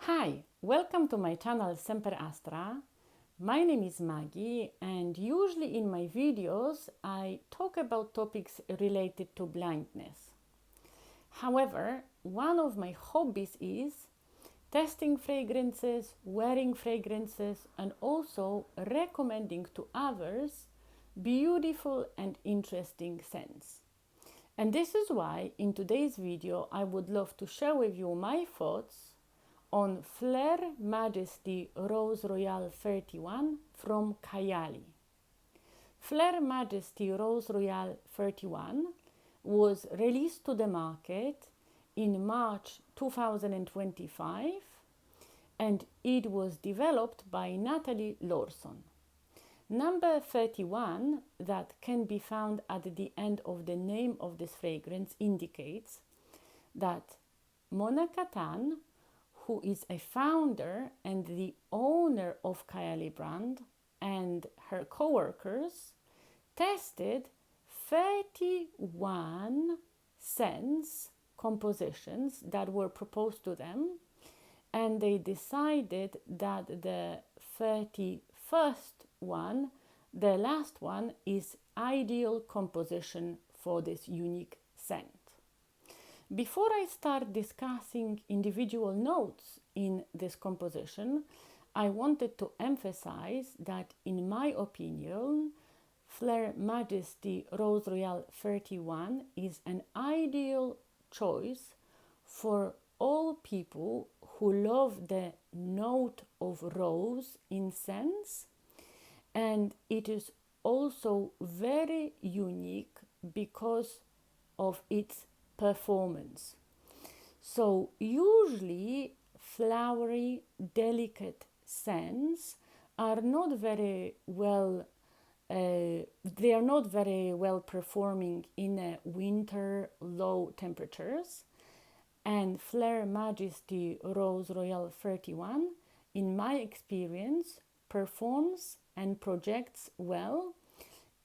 Hi, welcome to my channel Semper Astra. My name is Maggie, and usually in my videos I talk about topics related to blindness. However, one of my hobbies is testing fragrances, wearing fragrances, and also recommending to others beautiful and interesting scents. And this is why in today's video I would love to share with you my thoughts on Fleur Majesty Rose Royale 31 from Kayali. Fleur Majesty Rose Royale 31 was released to the market in March 2025 and it was developed by Natalie Lawson. Number 31 that can be found at the end of the name of this fragrance indicates that Mona Katan, who is a founder and the owner of Kayali brand, and her co-workers tested 31 scents compositions that were proposed to them, and they decided that the 31st one, the last one, is ideal composition for this unique scent. Before I start discussing individual notes in this composition, I wanted to emphasize that in my opinion, Fleur Majesty Rose Royale 31 is an ideal choice for all people who love the note of rose in scents, and it is also very unique because of its performance. So usually flowery, delicate scents are not very well they are not very well performing in winter low temperatures, and Fleur Majesty Rose Royale 31 in my experience performs and projects well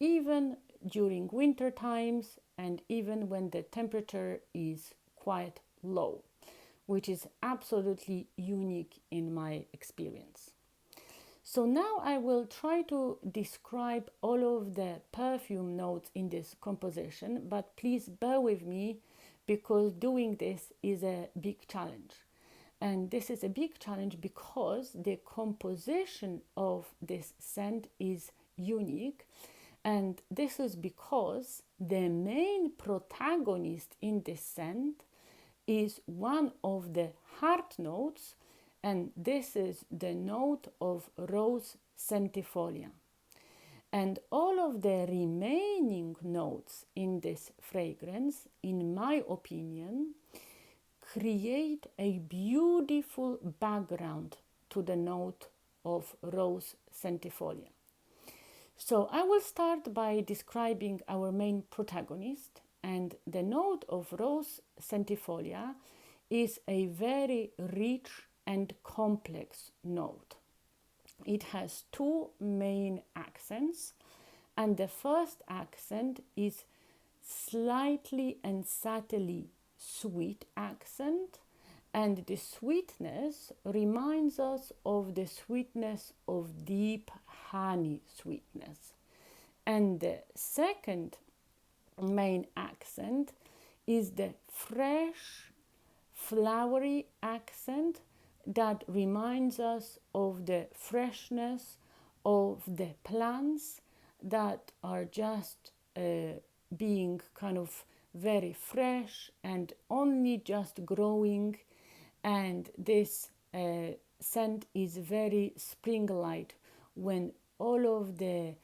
even during winter times and even when the temperature is quite low, which is absolutely unique in my experience. So now I will try to describe all of the perfume notes in this composition, but please bear with me because doing this is a big challenge. And this is a big challenge because the composition of this scent is unique. And this is because the main protagonist in this scent is one of the heart notes, and this is the note of rose centifolia. And all of the remaining notes in this fragrance, in my opinion, create a beautiful background to the note of rose centifolia. So I will start by describing our main protagonist, and the note of rose centifolia is a very rich and complex note. It has two main accents, and the first accent is slightly and subtly sweet accent, and the sweetness reminds us of the sweetness of deep honey sweetness. And the second main accent is the fresh, flowery accent that reminds us of the freshness of the plants that are just being kind of very fresh and only just growing, and this scent is very spring-like when all of the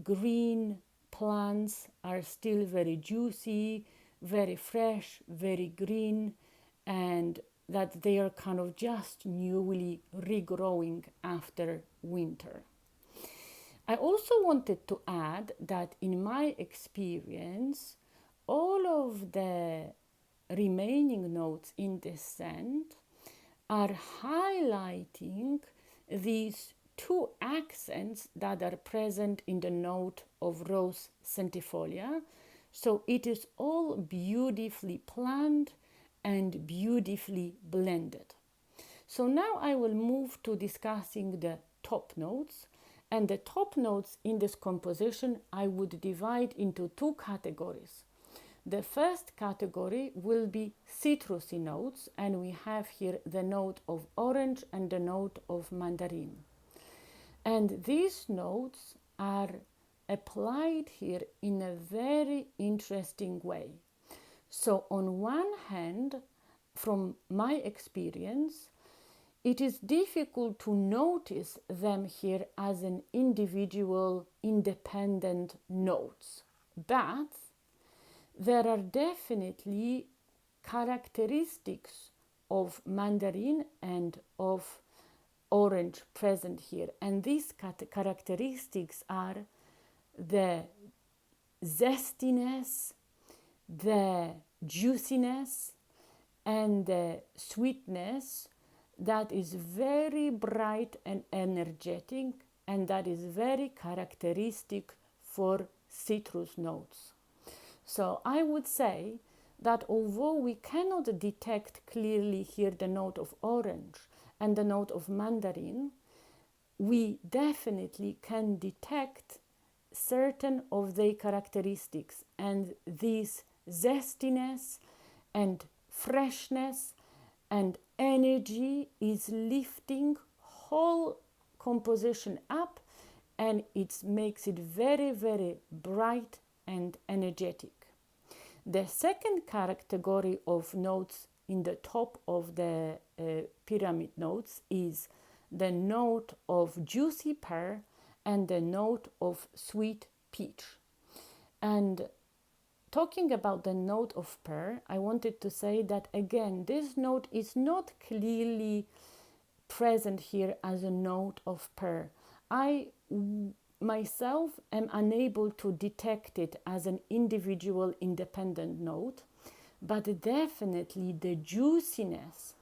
green plants are still very juicy, very fresh, very green, and that they are kind of just newly regrowing after winter. I also wanted to add that in my experience, all of the remaining notes in this scent are highlighting these two accents that are present in the note of rose centifolia. So it is all beautifully planned and beautifully blended. So now I will move to discussing the top notes. And the top notes in this composition I would divide into two categories. The first category will be citrusy notes, and we have here the note of orange and the note of mandarin. And these notes are applied here in a very interesting way. So on one hand, from my experience, it is difficult to notice them here as an individual independent notes, but there are definitely characteristics of mandarin and of orange present here, and these characteristics are the zestiness, the juiciness, and the sweetness that is very bright and energetic, and that is very characteristic for citrus notes. So I would say that although we cannot detect clearly here the note of orange and the note of mandarin, we definitely can detect certain of their characteristics, and this zestiness and freshness and energy is lifting whole composition up, and it makes it very, very bright and energetic. The second category of notes in the top of the pyramid notes is the note of juicy pear and the note of sweet peach. And talking about the note of pear, I wanted to say that again, this note is not clearly present here as a note of pear. I myself am unable to detect it as an individual independent note, but definitely the juiciness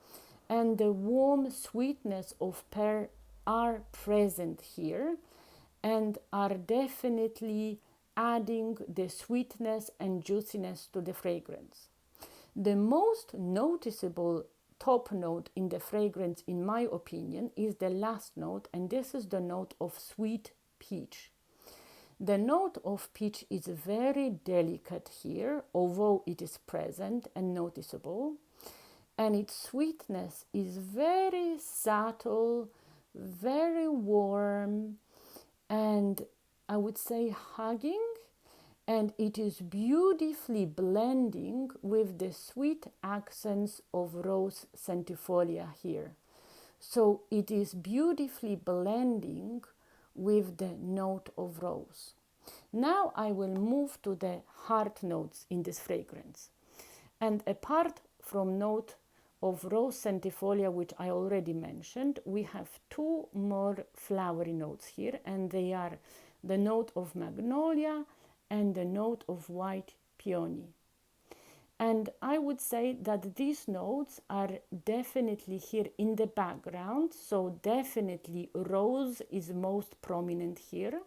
and the warm sweetness of pear are present here and are definitely adding the sweetness and juiciness to the fragrance. The most noticeable top note in the fragrance, in my opinion, is the last note, and this is the note of sweet peach. The note of peach is very delicate here, although it is present and noticeable, and its sweetness is very subtle, very warm, and I would say hugging, and it is beautifully blending with the sweet accents of rose centifolia here. So it is beautifully blending with the note of rose. Now I will move to the heart notes in this fragrance. And apart from note of rose centifolia, which I already mentioned, we have two more flowery notes here, and they are the note of magnolia and the note of white peony. And I would say that these notes are definitely here in the background, so definitely rose is most prominent here.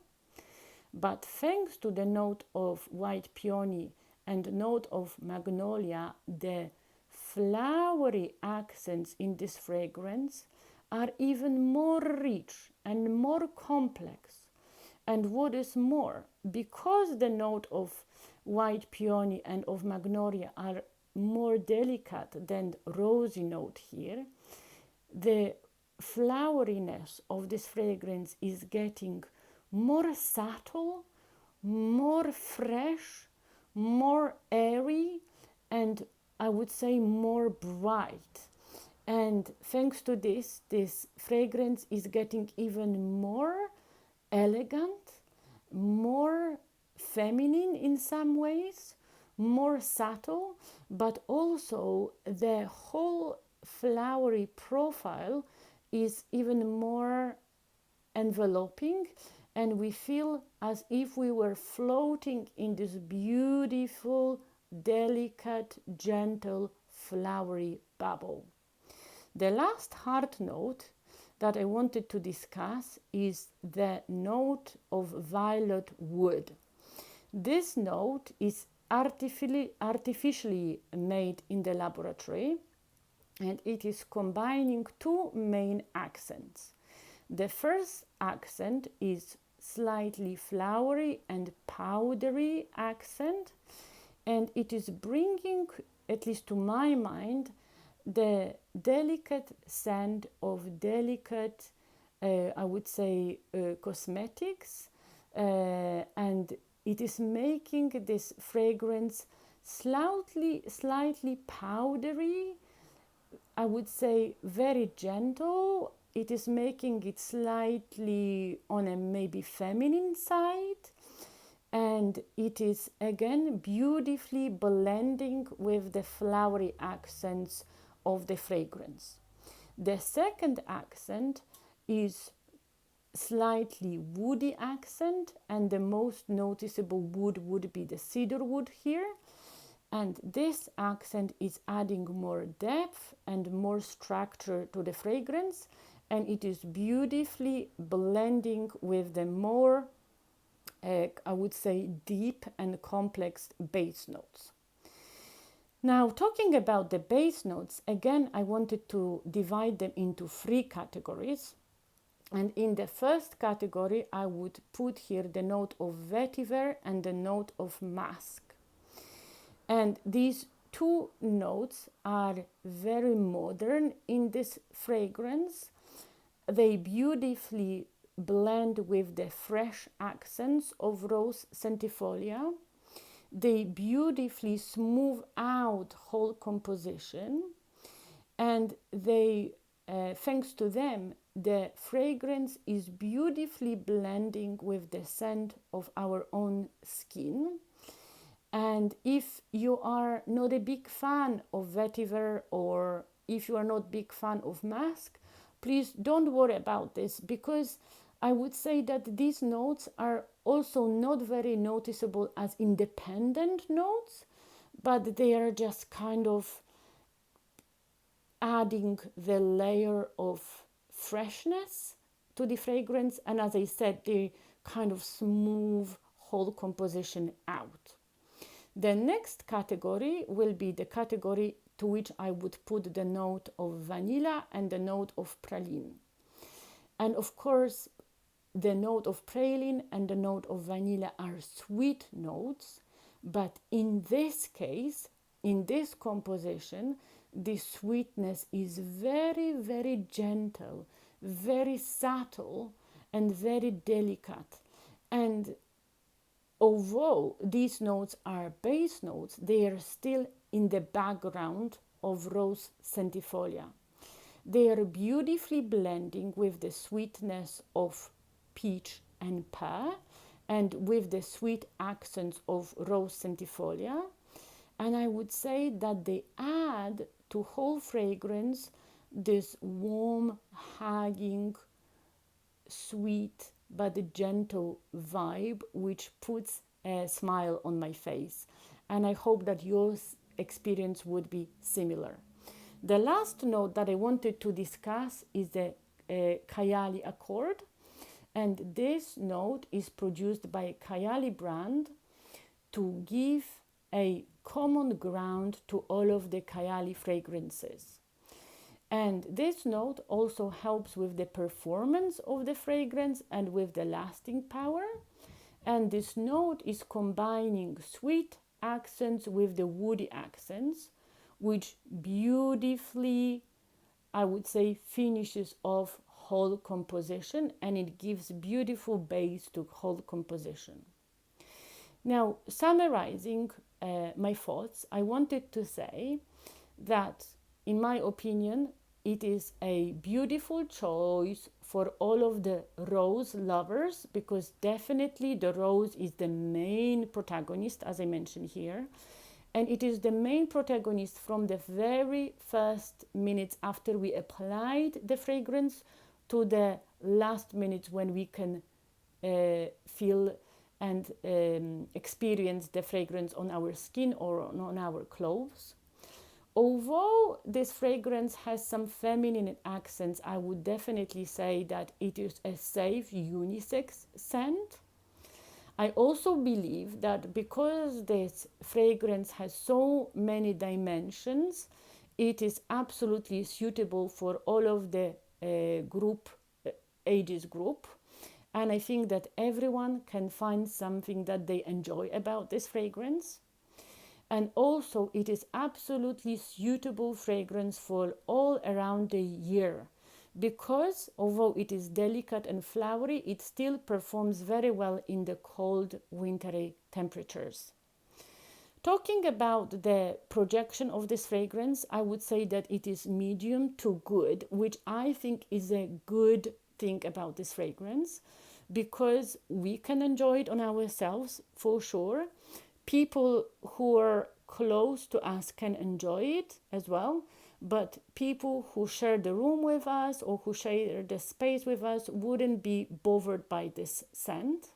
But thanks to the note of white peony and note of magnolia, the flowery accents in this fragrance are even more rich and more complex. And what is more, because the note of white peony and of magnolia are more delicate than rosy note here, the floweriness of this fragrance is getting more subtle, more fresh, more airy, and I would say more bright. And thanks to this fragrance is getting even more elegant, more feminine in some ways, more subtle, but also the whole flowery profile is even more enveloping, and we feel as if we were floating in this beautiful, delicate, gentle, flowery bubble. The last heart note that I wanted to discuss is the note of violet wood. This note is artificially made in the laboratory, and it is combining two main accents. The first accent is slightly flowery and powdery accent, and it is bringing, at least to my mind, the delicate scent of delicate, I would say, cosmetics, and it is making this fragrance slightly powdery, I would say very gentle. It is making it slightly on a maybe feminine side, and it is again beautifully blending with the flowery accents of the fragrance. The second accent is slightly woody accent, and the most noticeable wood would be the cedar wood here. And this accent is adding more depth and more structure to the fragrance, and it is beautifully blending with the more, I would say, deep and complex base notes. Now, talking about the base notes, again, I wanted to divide them into three categories. And in the first category, I would put here the note of vetiver and the note of musk. And these two notes are very modern in this fragrance. They beautifully blend with the fresh accents of rose centifolia. They beautifully smooth out whole composition, and they, thanks to them, the fragrance is beautifully blending with the scent of our own skin. And if you are not a big fan of vetiver, or if you are not a big fan of musk, please don't worry about this, because I would say that these notes are also not very noticeable as independent notes, but they are just kind of adding the layer of freshness to the fragrance. And as I said, they kind of smooth whole composition out. The next category will be the category to which I would put the note of vanilla and the note of praline. And of course, the note of praline and the note of vanilla are sweet notes, but in this case, in this composition, the sweetness is very, very gentle, very subtle, and very delicate. And although these notes are base notes, they are still in the background of rose centifolia. They are beautifully blending with the sweetness of peach and pear, and with the sweet accents of rose centifolia. And I would say that they add to whole fragrance this warm, hugging, sweet but gentle vibe, which puts a smile on my face. And I hope that your experience would be similar. The last note that I wanted to discuss is the Kayali accord. And this note is produced by a Kayali brand to give a common ground to all of the Kayali fragrances. And this note also helps with the performance of the fragrance and with the lasting power. And this note is combining sweet accents with the woody accents, which beautifully, I would say, finishes off whole composition, and it gives beautiful base to whole composition. Now, summarizing my thoughts, I wanted to say that, in my opinion, it is a beautiful choice for all of the rose lovers, because definitely the rose is the main protagonist, as I mentioned here. And it is the main protagonist from the very first minutes after we applied the fragrance to the last minutes when we can feel and experience the fragrance on our skin or on our clothes. Although this fragrance has some feminine accents, I would definitely say that it is a safe unisex scent. I also believe that because this fragrance has so many dimensions, It is absolutely suitable for all of the ages group. And I think that everyone can find something that they enjoy about this fragrance. And also it is absolutely suitable fragrance for all around the year, because although it is delicate and flowery, it still performs very well in the cold wintry temperatures. Talking about the projection of this fragrance, I would say that it is medium to good, which I think is a good thing about this fragrance, because we can enjoy it on ourselves for sure. People who are close to us can enjoy it as well, but people who share the room with us or who share the space with us wouldn't be bothered by this scent.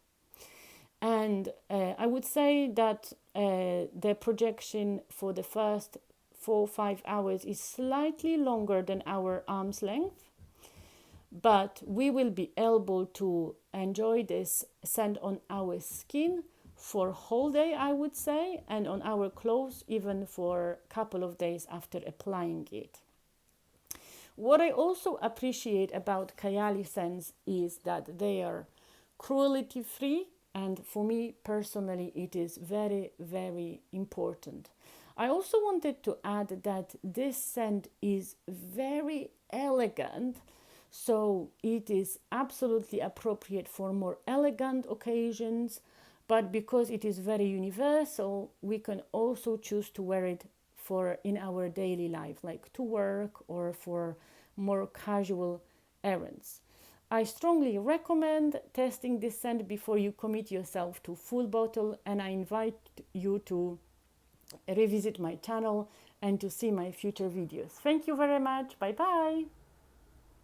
And I would say that the projection for the first 4 or 5 hours is slightly longer than our arm's length, but we will be able to enjoy this scent on our skin for whole day, I would say, and on our clothes even for a couple of days after applying it. What I also appreciate about Kayali scents is that they are cruelty free, and for me personally it is very, very important. I also wanted to add that this scent is very elegant, so it is absolutely appropriate for more elegant occasions, but because it is very universal, we can also choose to wear it for in our daily life, like to work or for more casual errands. I strongly recommend testing this scent before you commit yourself to full bottle, and I invite you to revisit my channel and to see my future videos. Thank you very much. Bye bye.